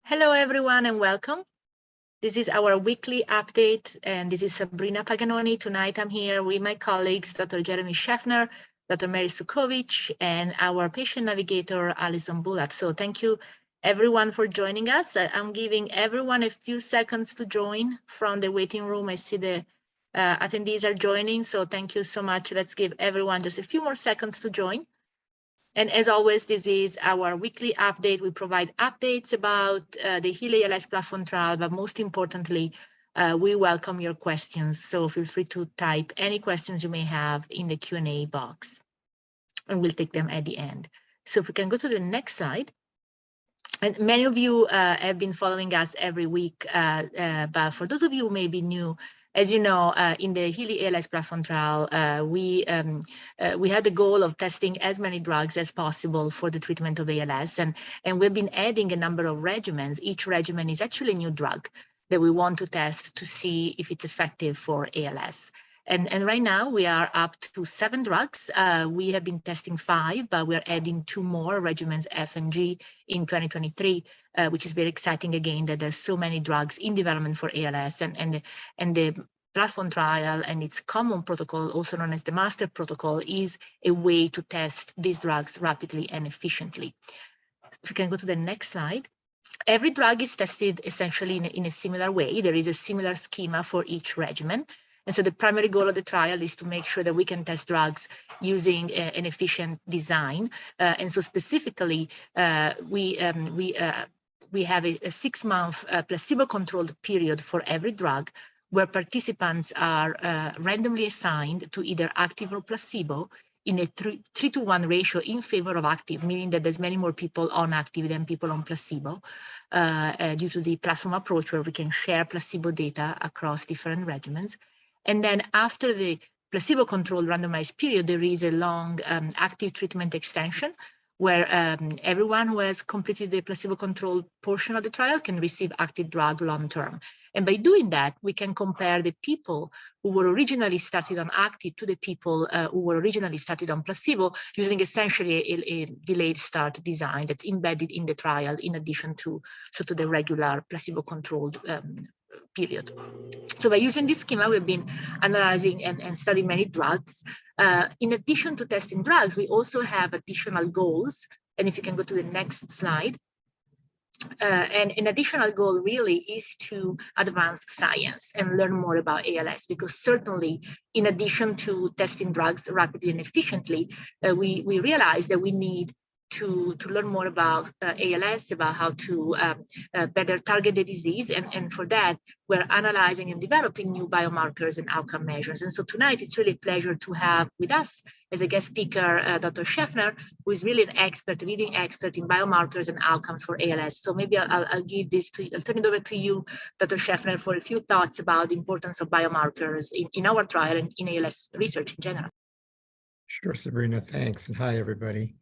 Hello, everyone, and welcome. This is our weekly update, and this is Sabrina Paganoni. Tonight, I'm here with my colleagues, Dr. Jeremy Shefner, Dr. Mary Cudkowicz, and our patient navigator, Alison Bullock. So thank you, everyone, for joining us. I'm giving everyone a few seconds to join from the waiting room. I see the attendees are joining, so thank you so much. Let's give everyone just a few more seconds to join. And as always, this is our weekly update. We provide updates about the HEALEY ALS Platform Trial, but most importantly, we welcome your questions. So feel free to type any questions you may have in the Q&A box, and we'll take them at the end. So if we can go to the next slide. And many of you have been following us every week, but for those of you who may be new, as you know, in the HEALEY ALS Platform Trial, we had the goal of testing as many drugs as possible for the treatment of ALS, and we've been adding a number of regimens. Each regimen is actually a new drug that we want to test to see if it's effective for ALS. And right now we are up to 7 drugs. We have been testing 5, but we're adding 2 more regimens, F and G, in 2023, which is very exciting again that there's so many drugs in development for ALS, and the platform trial and its common protocol, also known as the master protocol, is a way to test these drugs rapidly and efficiently. If we can go to the next slide. Every drug is tested essentially in a similar way. There is a similar schema for each regimen. And so the primary goal of the trial is to make sure that we can test drugs using an efficient design. And so specifically, we have a 6-month placebo-controlled period for every drug, where participants are randomly assigned to either active or placebo in a 3-to-1 ratio in favor of active, meaning that there's many more people on active than people on placebo, due to the platform approach where we can share placebo data across different regimens. And then after the placebo-controlled randomized period, there is a long active treatment extension where everyone who has completed the placebo-controlled portion of the trial can receive active drug long-term. And by doing that, we can compare the people who were originally started on active to the people who were originally started on placebo, using essentially a delayed start design that's embedded in the trial in addition to the regular placebo-controlled period. So by using this schema, we've been analyzing and studying many drugs. In addition to testing drugs, we also have additional goals. And if you can go to the next slide. And an additional goal really is to advance science and learn more about ALS, because certainly in addition to testing drugs rapidly and efficiently, we realize that we need to learn more about ALS, about how to better target the disease. And for that, we're analyzing and developing new biomarkers and outcome measures. And so tonight, it's really a pleasure to have with us as a guest speaker, Dr. Shefner, who is really an expert, a leading expert in biomarkers and outcomes for ALS. So maybe I'll give this to you, I'll turn it over to you, Dr. Shefner, for a few thoughts about the importance of biomarkers in our trial and in ALS research in general. Sure, Sabrina, thanks. And hi, everybody.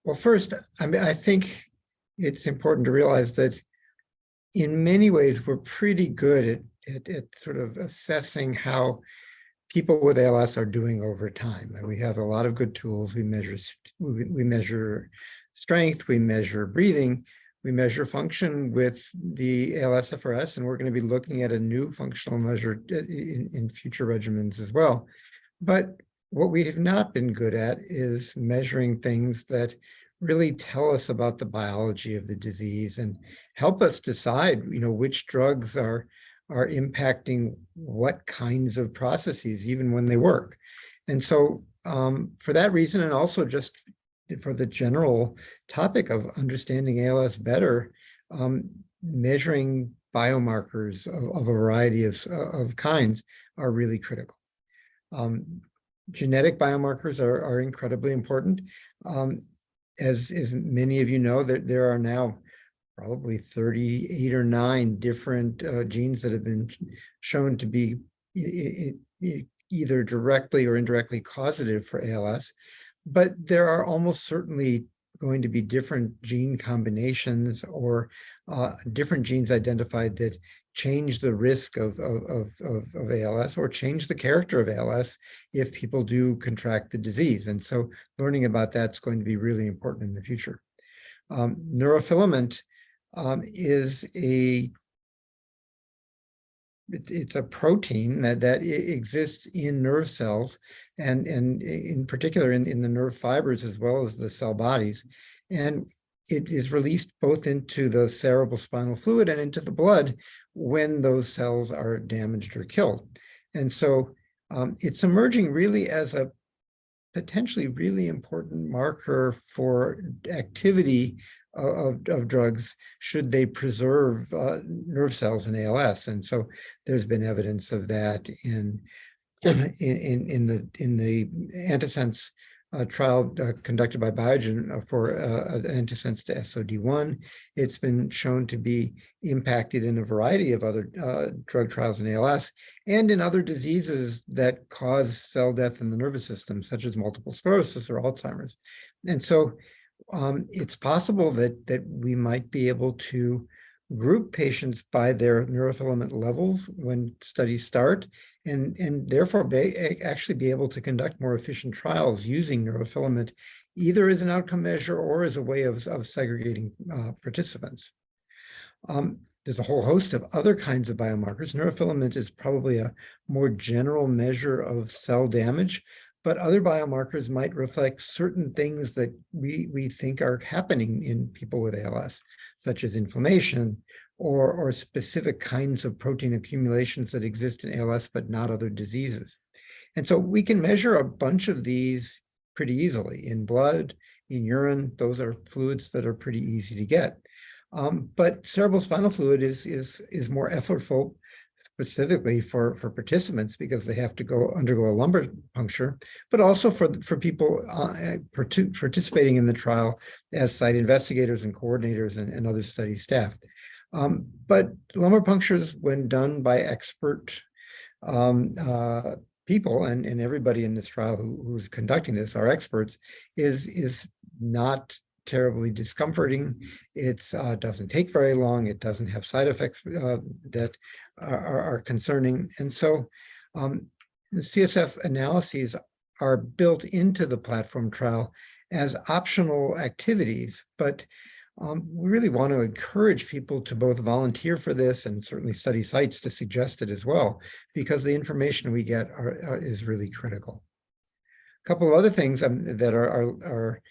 Well, first, I think it's important to realize that in many ways, we're pretty good at sort of assessing how people with ALS are doing over time. And we have a lot of good tools. We measure strength, we measure breathing, we measure function with the ALSFRS, and we're going to be looking at a new functional measure in future regimens as well. But what we have not been good at is measuring things that really tell us about the biology of the disease and help us decide, which drugs are impacting what kinds of processes, even when they work. And so for that reason, and also just for the general topic of understanding ALS better, measuring biomarkers of a variety of kinds are really critical. Genetic biomarkers are incredibly important. As many of you know, that there are now probably 38 or 9 different genes that have been shown to be either directly or indirectly causative for ALS, but there are almost certainly going to be different gene combinations or different genes identified that change the risk of ALS or change the character of ALS if people do contract the disease. And so learning about that's going to be really important in the future. Neurofilament is it's a protein that exists in nerve cells, and in particular in the nerve fibers as well as the cell bodies. And it is released both into the cerebrospinal fluid and into the blood when those cells are damaged or killed. And so it's emerging really as a potentially really important marker for activity of drugs should they preserve nerve cells in ALS. And so there's been evidence of that in the antisense trial conducted by Biogen for antisense to SOD1. It's been shown to be impacted in a variety of other drug trials in ALS and in other diseases that cause cell death in the nervous system, such as multiple sclerosis or Alzheimer's. And so it's possible that we might be able to group patients by their neurofilament levels when studies start, and therefore actually be able to conduct more efficient trials using neurofilament, either as an outcome measure or as a way of segregating participants. There's a whole host of other kinds of biomarkers. Neurofilament is probably a more general measure of cell damage, but other biomarkers might reflect certain things that we think are happening in people with ALS, such as inflammation or specific kinds of protein accumulations that exist in ALS, but not other diseases. And so we can measure a bunch of these pretty easily in blood, in urine. Those are fluids that are pretty easy to get. But cerebrospinal fluid is more effortful, specifically for participants, because they have to undergo a lumbar puncture, but also for people participating in the trial as site investigators and coordinators and other study staff. But lumbar punctures, when done by expert people, and everybody in this trial who's conducting this are experts, is not terribly discomforting. It doesn't take very long. It doesn't have side effects that are concerning. And so the CSF analyses are built into the platform trial as optional activities, but we really want to encourage people to both volunteer for this and certainly study sites to suggest it as well, because the information we get is really critical. A couple of other things that are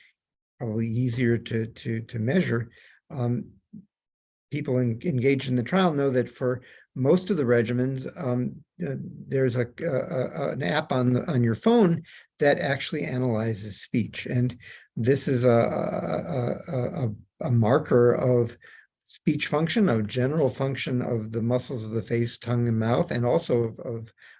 probably easier to measure. People engaged in the trial know that for most of the regimens, there's an app on your phone that actually analyzes speech, and this is a marker of speech function, of general function of the muscles of the face, tongue, and mouth, and also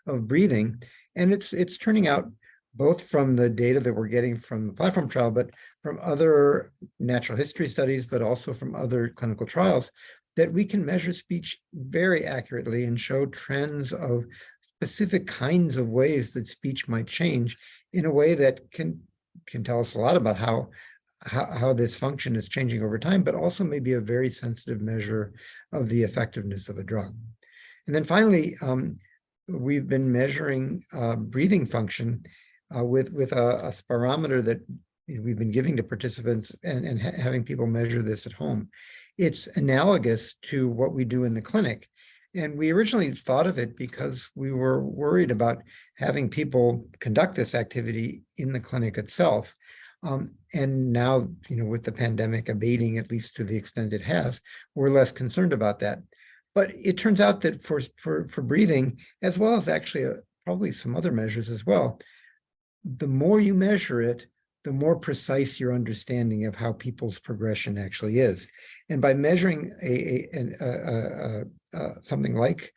of breathing. And it's turning out, both from the data that we're getting from the platform trial, but from other natural history studies, but also from other clinical trials, that we can measure speech very accurately and show trends of specific kinds of ways that speech might change in a way that can tell us a lot about how this function is changing over time, but also maybe a very sensitive measure of the effectiveness of a drug. And then finally, we've been measuring breathing function with a spirometer that we've been giving to participants and having people measure this at home. It's analogous to what we do in the clinic. And we originally thought of it because we were worried about having people conduct this activity in the clinic itself. And now, with the pandemic abating, at least to the extent it has, we're less concerned about that. But it turns out that for breathing, as well as actually probably some other measures as well, the more you measure it, the more precise your understanding of how people's progression actually is. And by measuring something like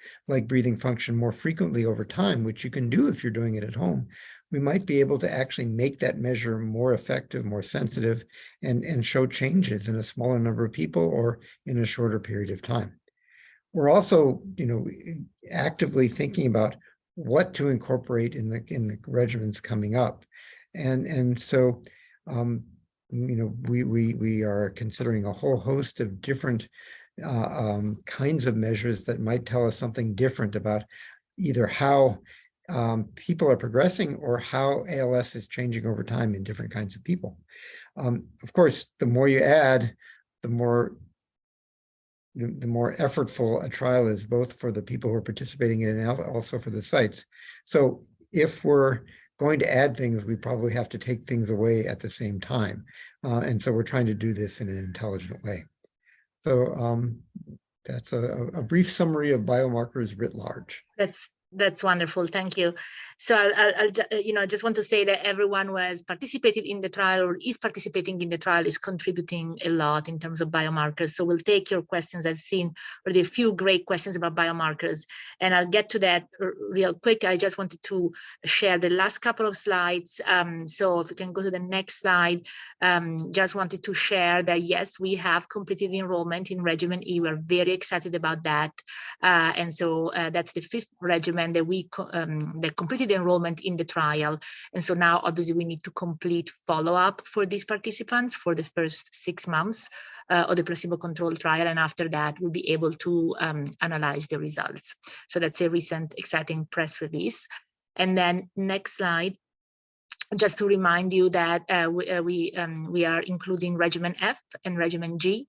breathing function more frequently over time, which you can do if you're doing it at home, we might be able to actually make that measure more effective, more sensitive, and show changes in a smaller number of people or in a shorter period of time. We're also, actively thinking about what to incorporate in the regimens coming up. And so, we are considering a whole host of different kinds of measures that might tell us something different about either how people are progressing or how ALS is changing over time in different kinds of people. Of course, the more you add, the more the more effortful a trial is, both for the people who are participating in it and also for the sites. So if we're going to add things, we probably have to take things away at the same time. And so we're trying to do this in an intelligent way. So that's a brief summary of biomarkers writ large. That's wonderful. Thank you. So I'll just want to say that everyone who has participated in the trial or is participating in the trial is contributing a lot in terms of biomarkers. So we'll take your questions. I've seen already a few great questions about biomarkers, and I'll get to that real quick. I just wanted to share the last couple of slides. So if we can go to the next slide, just wanted to share that, yes, we have completed enrollment in regimen E. We're very excited about that. And so that's the 5th regimen that we that completed enrollment in the trial. And so now obviously we need to complete follow-up for these participants for the first 6 months of the placebo-controlled trial. And after that, we'll be able to analyze the results. So that's a recent exciting press release. And then next slide. Just to remind you that we are including regimen F and regimen G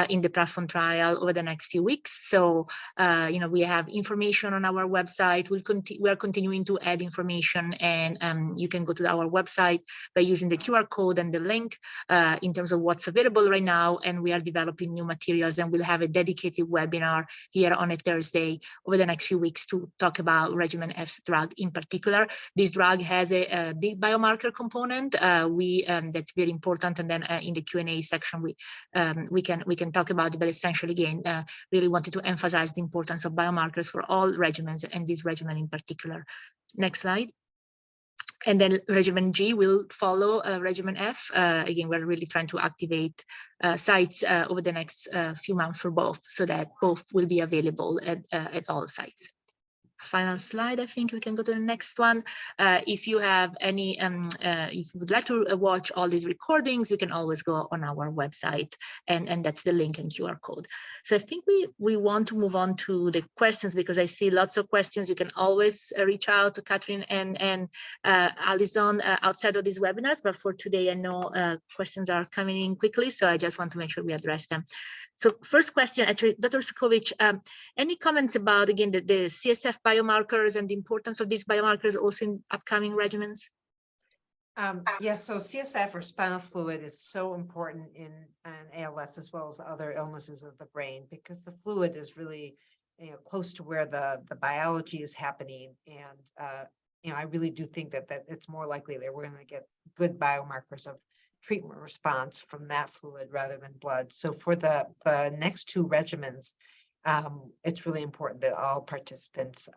in the platform trial over the next few weeks. So, we have information on our website. We are continuing to add information, and you can go to our website by using the QR code and the link in terms of what's available right now. And we are developing new materials, and we'll have a dedicated webinar here on a Thursday over the next few weeks to talk about regimen F's drug in particular. This drug has a big biomarker component that's very important, and then in the Q&A section we can talk about it. But essentially, again, really wanted to emphasize the importance of biomarkers for all regimens, and this regimen in particular. Next slide. And then regimen G will follow regimen F. Again, we're really trying to activate sites over the next few months for both, so that both will be available at all sites. Final slide. I think we can go to the next one. If you have any, if you would like to watch all these recordings, you can always go on our website, and that's the link and QR code. So I think we want to move on to the questions, because I see lots of questions. You can always reach out to Catherine and Alison outside of these webinars, but for today, I know questions are coming in quickly, so I just want to make sure we address them. So first question, actually, Dr. Cudkowicz, any comments about, again, the CSF biomarkers and the importance of these biomarkers also in upcoming regimens? Yes, so CSF or spinal fluid is so important in ALS as well as other illnesses of the brain, because the fluid is really close to where the biology is happening. And I really do think that it's more likely that we're going to get good biomarkers of treatment response from that fluid rather than blood. So for the next 2 regimens, it's really important that all participants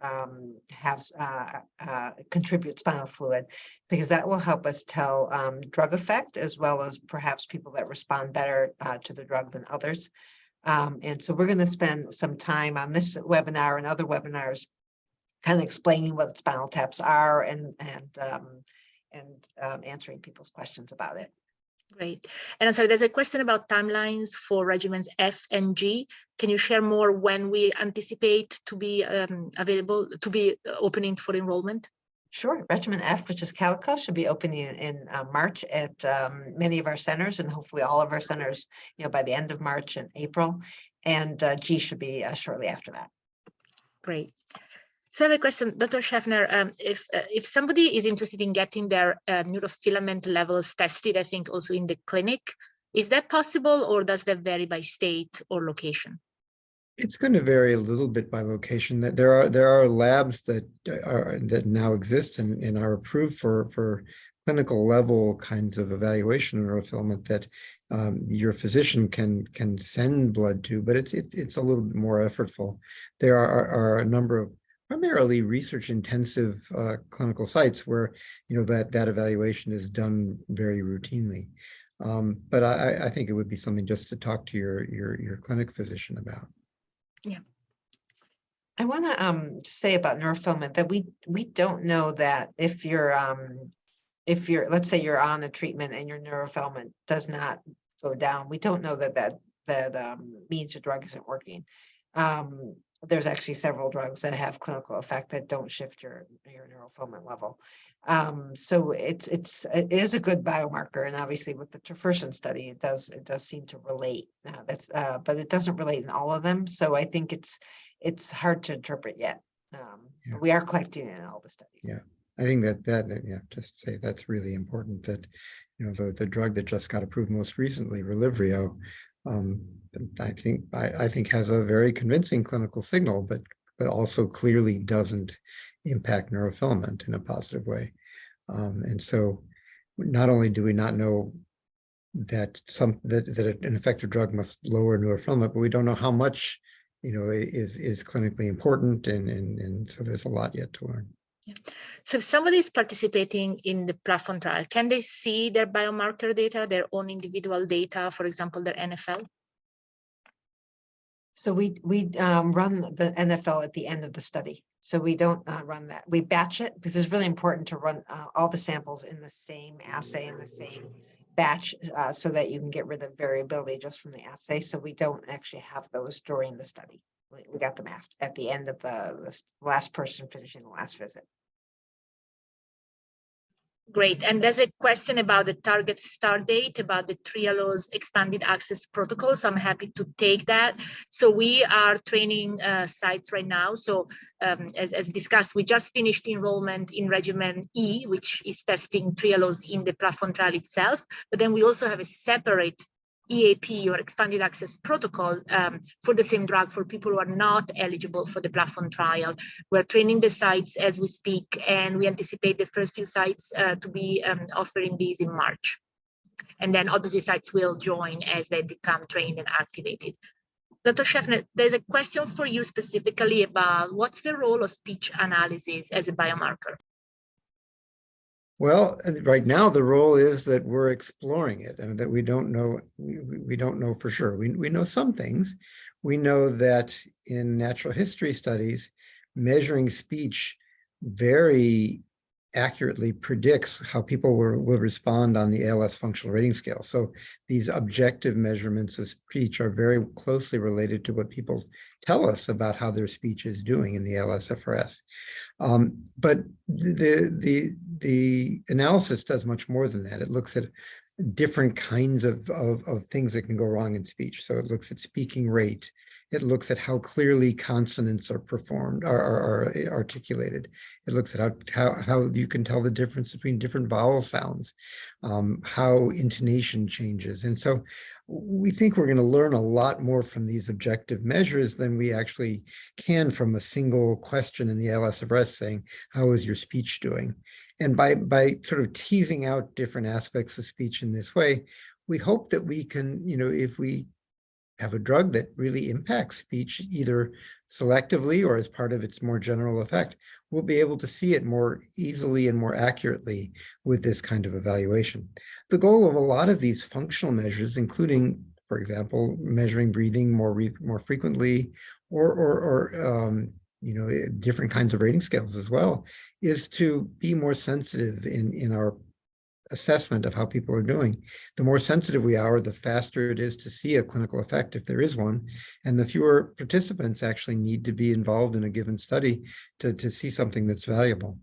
contribute spinal fluid, because that will help us tell drug effect, as well as perhaps people that respond better to the drug than others. And so we're going to spend some time on this webinar and other webinars kind of explaining what spinal taps are and answering people's questions about it. Great. And I'm sorry, there's a question about timelines for regimens F and G. Can you share more when we anticipate to be available, to be opening for enrollment? Sure. Regimen F, which is Cudkowicz, should be opening in March at many of our centers, and hopefully all of our centers, by the end of March and April. And G should be shortly after that. Great. So I have a question, Dr. Shefner. If somebody is interested in getting their neurofilament levels tested, I think also in the clinic, is that possible, or does that vary by state or location? It's going to vary a little bit by location. That there are labs that now exist and are approved for clinical level kinds of evaluation of neurofilament that your physician can send blood to, but it's a little bit more effortful. There are a number of primarily research-intensive clinical sites where that evaluation is done very routinely. But I think it would be something just to talk to your clinic physician about. Yeah. I want to say about neurofilament that we don't know that if you're let's say you're on a treatment and your neurofilament does not go down, we don't know that means your drug isn't working. there's actually several drugs that have clinical effect that don't shift your neurofilament level. So it is a good biomarker, and obviously with the Tofersen study, it does seem to relate. But it doesn't relate in all of them. So I think it's hard to interpret yet. But we are collecting it in all the studies. Yeah. I think just say that's really important, that, the drug that just got approved most recently, Relyvrio, I think has a very convincing clinical signal, but also clearly doesn't impact neurofilament in a positive way. And so not only do we not know that an effective drug must lower neurofilament, but we don't know how much, is clinically important, and so there's a lot yet to learn. Yeah. So if somebody is participating in the platform trial, can they see their biomarker data, their own individual data, for example, their NFL? So we run the NFL at the end of the study. So we don't run that. We batch it because it's really important to run all the samples in the same assay, in the same batch, so that you can get rid of variability just from the assay. So we don't actually have those during the study. We got them at the end of the last person finishing the last visit. Great. And there's a question about the target start date, about the Trial's expanded access protocol. So I'm happy to take that. So we are training sites right now. So as discussed, we just finished enrollment in regimen E, which is testing Trial's in the platform trial itself. But then we also have a separate EAP, or expanded access protocol, for the same drug for people who are not eligible for the platform trial. We're training the sites as we speak, and we anticipate the first few sites to be offering these in March. And then obviously sites will join as they become trained and activated. Dr. Shefner, there's a question for you specifically about what's the role of speech analysis as a biomarker? Well, right now the role is that we're exploring it, and that we don't know. We don't know for sure. We know some things. We know that in natural history studies, measuring speech very accurately predicts how people will respond on the ALS functional rating scale. So these objective measurements of speech are very closely related to what people tell us about how their speech is doing in the ALSFRS. But the analysis does much more than that. It looks at different kinds of things that can go wrong in speech. So it looks at speaking rate. It looks at how clearly consonants are performed, are articulated. It looks at how you can tell the difference between different vowel sounds, how intonation changes. And so we think we're going to learn a lot more from these objective measures than we actually can from a single question in the ALSFRS saying, how is your speech doing? And by sort of teasing out different aspects of speech in this way, we hope that we can, if we have a drug that really impacts speech, either selectively or as part of its more general effect, we'll be able to see it more easily and more accurately with this kind of evaluation. The goal of a lot of these functional measures, including, for example, measuring breathing more frequently, or different kinds of rating scales as well, is to be more sensitive in our assessment of how people are doing. The more sensitive we are, the faster it is to see a clinical effect, if there is one, and the fewer participants actually need to be involved in a given study to see something that's valuable.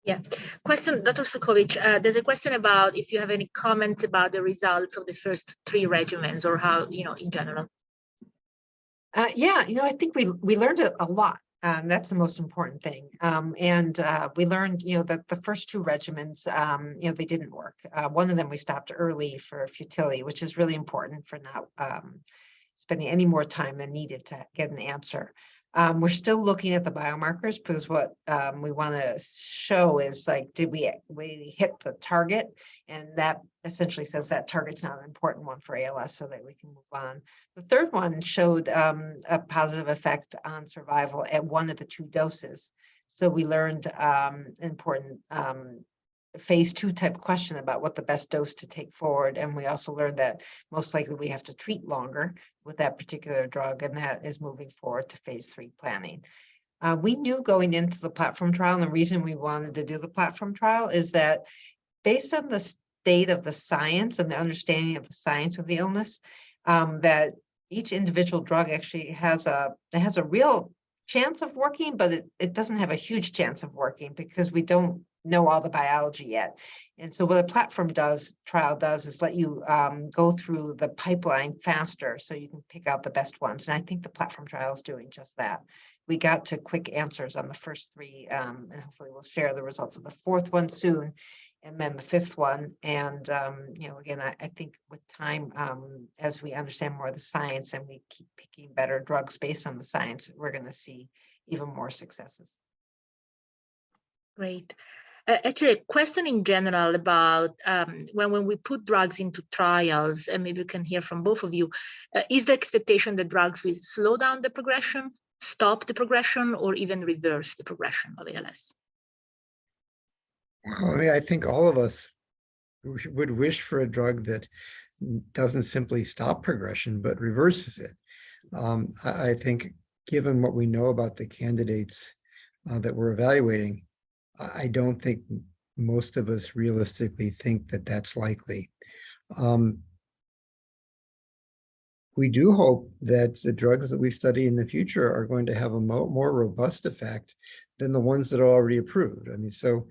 Yeah. Question, Dr. Cudkowicz, there's a question about if you have any comments about the results of the first 3 regimens, or how, in general. Yeah, I think we learned a lot. That's the most important thing. And we learned, that the first 2 regimens, they didn't work. One of them we stopped early for futility, which is really important for not spending any more time than needed to get an answer. We're still looking at the biomarkers, because what we want to show is, like, did we hit the target? And that essentially says that target's not an important one for ALS, so that we can move on. The third one showed a positive effect on survival at one of the 2 doses. So we learned an important phase 2 type question about what the best dose to take forward. And we also learned that most likely we have to treat longer with that particular drug, and that is moving forward to phase 3 planning. We knew going into the platform trial, and the reason we wanted to do the platform trial is that based on the state of the science and the understanding of the science of the illness, that each individual drug actually has a real chance of working, but it doesn't have a huge chance of working because we don't know all the biology yet. And so what a platform trial does is let you go through the pipeline faster so you can pick out the best ones. And I think the platform trial is doing just that. We got to quick answers on the first three, and hopefully we'll share the results of the fourth one soon, and then the fifth one. And, you know, again, I think with time, as we understand more of the science and we keep picking better drugs based on the science, we're going to see even more successes. Great. Actually, a question in general about when we put drugs into trials, and maybe we can hear from both of you, is the expectation that drugs will slow down the progression, stop the progression, or even reverse the progression of ALS? Well, I mean, I think all of us would wish for a drug that doesn't simply stop progression, but reverses it. I think given what we know about the candidates that we're evaluating, I don't think most of us realistically think that that's likely. We do hope that the drugs that we study in the future are going to have a more robust effect than the ones that are already approved. I mean, so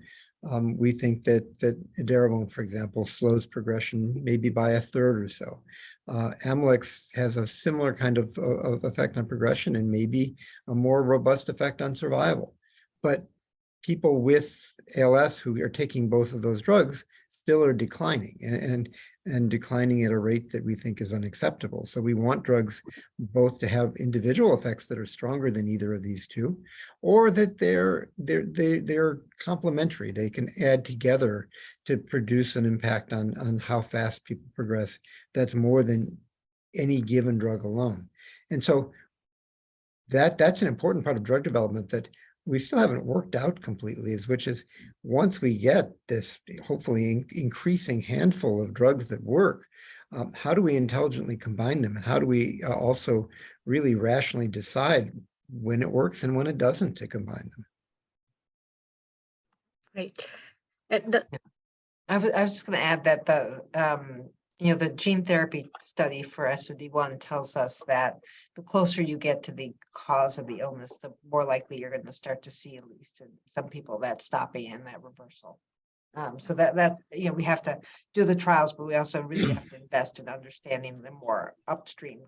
we think that edaravone, for example, slows progression maybe by 1/3 or so. Amylyx has a similar kind of effect on progression and maybe a more robust effect on survival. But people with ALS who are taking both of those drugs still are declining and declining at a rate that we think is unacceptable. So we want drugs both to have individual effects that are stronger than either of these two, or that they're complementary. They can add together to produce an impact on how fast people progress. That's more than any given drug alone. And so that's an important part of drug development that we still haven't worked out completely, which is once we get this hopefully increasing handful of drugs that work, how do we intelligently combine them? And how do we also really rationally decide when it works and when it doesn't to combine them? Great. I was just going to add that the gene therapy study for SOD1 tells us that the closer you get to the cause of the illness, the more likely you're going to start to see, at least in some people, that stopping and that reversal. So that we have to do the trials, but we also really have to invest in understanding the more upstream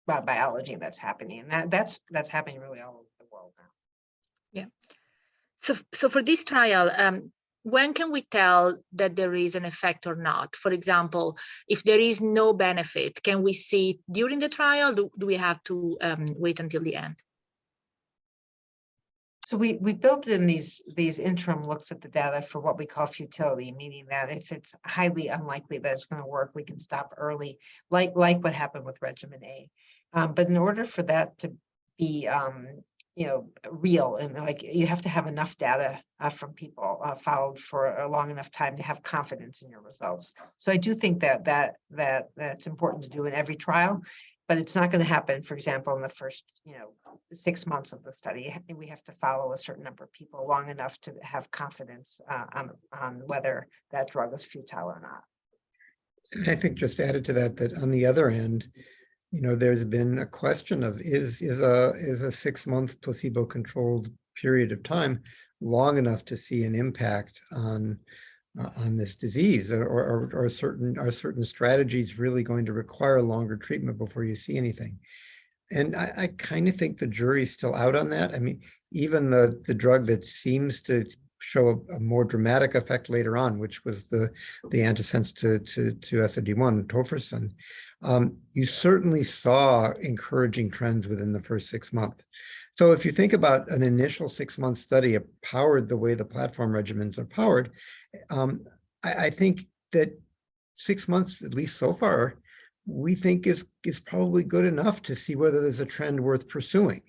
biology that's happening, and that's happening really all over the world now. Yeah. So for this trial, when can we tell that there is an effect or not? For example, if there is no benefit, can we see it during the trial? Do we have to wait until the end? So we built in these interim looks at the data for what we call futility, meaning that if it's highly unlikely that it's going to work, we can stop early, like what happened with regimen A. But in order for that to be real, and like you have to have enough data from people followed for a long enough time to have confidence in your results. So I do think that's important to do in every trial, but it's not going to happen, for example, in the first 6 months of the study. We have to follow a certain number of people long enough to have confidence on whether that drug is futile or not. I think just added to that on the other end, there's been a question of is a 6-month placebo-controlled period of time long enough to see an impact on this disease, or are certain strategies really going to require longer treatment before you see anything? And I kind of think the jury's still out on that. I mean, even the drug that seems to show a more dramatic effect later on, which was the antisense to SOD1, tofersen, you certainly saw encouraging trends within the first 6 months. So if you think about an initial 6-month study powered the way the platform regimens are powered, I think that 6 months, at least so far, we think is probably good enough to see whether there's a trend worth pursuing.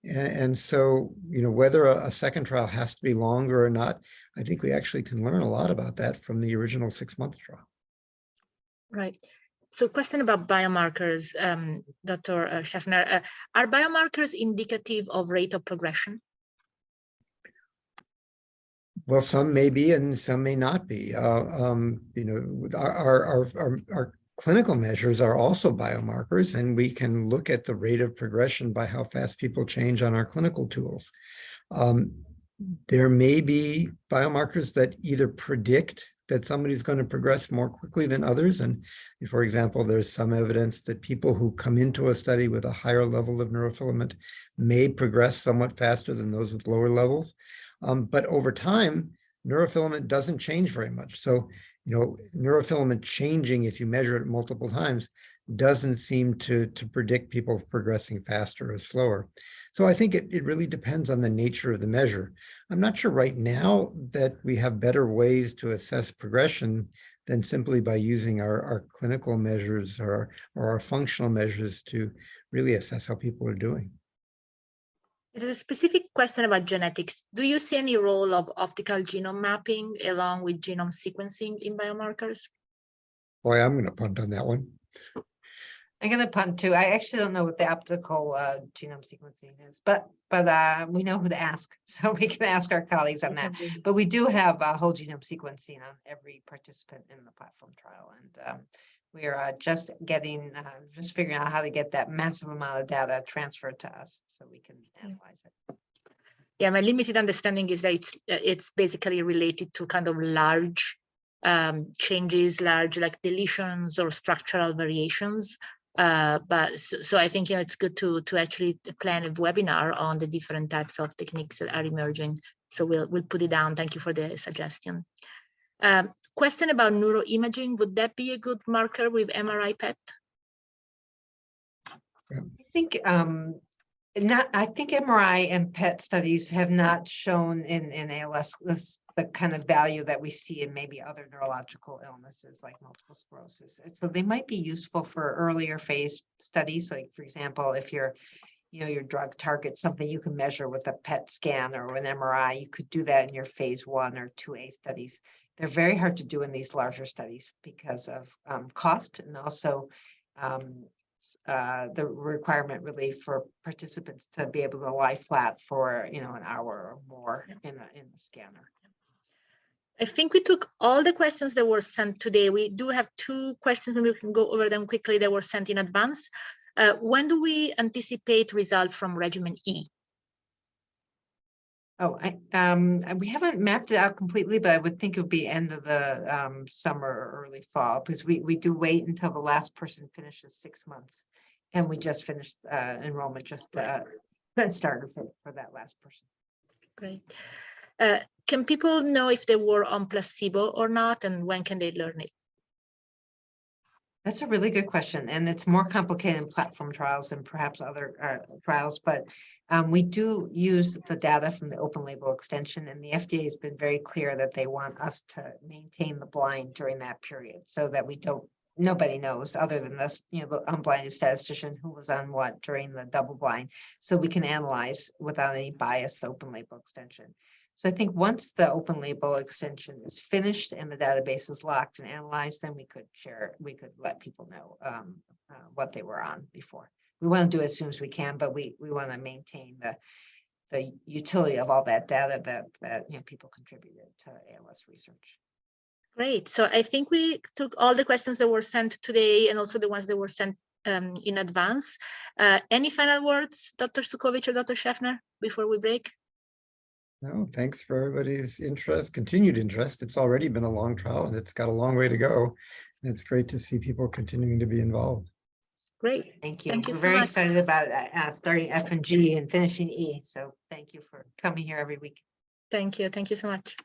And so, whether a second trial has to be longer or not, I think we actually can learn a lot about that from the original 6-month trial. Right. So question about biomarkers, Dr. Shefner. Are biomarkers indicative of rate of progression? Well, some may be and some may not be. Our clinical measures are also biomarkers, and we can look at the rate of progression by how fast people change on our clinical tools. There may be biomarkers that either predict that somebody's going to progress more quickly than others. And for example, there's some evidence that people who come into a study with a higher level of neurofilament may progress somewhat faster than those with lower levels. But over time, neurofilament doesn't change very much. So, neurofilament changing, if you measure it multiple times, doesn't seem to predict people progressing faster or slower. So I think it really depends on the nature of the measure. I'm not sure right now that we have better ways to assess progression than simply by using our clinical measures or our functional measures to really assess how people are doing. It is a specific question about genetics. Do you see any role of optical genome mapping along with genome sequencing in biomarkers? Boy, I'm going to punt on that one. I'm going to punt too. I actually don't know what the optical genome sequencing is, but we know who to ask, so we can ask our colleagues on that. But we do have whole genome sequencing on every participant in the platform trial, and we are just figuring out how to get that massive amount of data transferred to us so we can analyze it. Yeah, my limited understanding is that it's basically related to kind of large changes, large like deletions or structural variations. So I think it's good to actually plan a webinar on the different types of techniques that are emerging. So we'll put it down. Thank you for the suggestion. Question about neuroimaging: would that be a good marker with MRI PET? I think I think MRI and PET studies have not shown in ALS the kind of value that we see in maybe other neurological illnesses like multiple sclerosis. So they might be useful for earlier phase studies. Like, for example, if your drug targets something you can measure with a PET scan or an MRI, you could do that in your phase 1 or 2A studies. They're very hard to do in these larger studies because of cost, and also the requirement really for participants to be able to lie flat for an hour or more in the scanner. I think we took all the questions that were sent today. We do have 2 questions, and we can go over them quickly, that were sent in advance. When do we anticipate results from regimen E? Oh, we haven't mapped it out completely, but I would think it would be end of the summer or early fall, because we do wait until the last person finishes 6 months, and we just finished enrollment just started for that last person. Great. Can people know if they were on placebo or not, and when can they learn it? That's a really good question, and it's more complicated in platform trials and perhaps other trials, but we do use the data from the open label extension, and the FDA has been very clear that they want us to maintain the blind during that period so that nobody knows other than this, the unblinded statistician who was on what during the double blind, so we can analyze without any bias the open label extension. So I think once the open label extension is finished and the database is locked and analyzed, then we could let people know what they were on before. We want to do it as soon as we can, but we want to maintain the utility of all that data that people contributed to ALS research. Great. So I think we took all the questions that were sent today and also the ones that were sent in advance. Any final words, Dr. Cudkowicz or Dr. Shefner, before we break? No, thanks for everybody's interest, continued interest. It's already been a long trial and it's got a long way to go. And it's great to see people continuing to be involved. Great. Thank you. Thank you We're so very much. excited about starting F and G and finishing E. So thank you for coming here every week. Thank you. Thank you so much.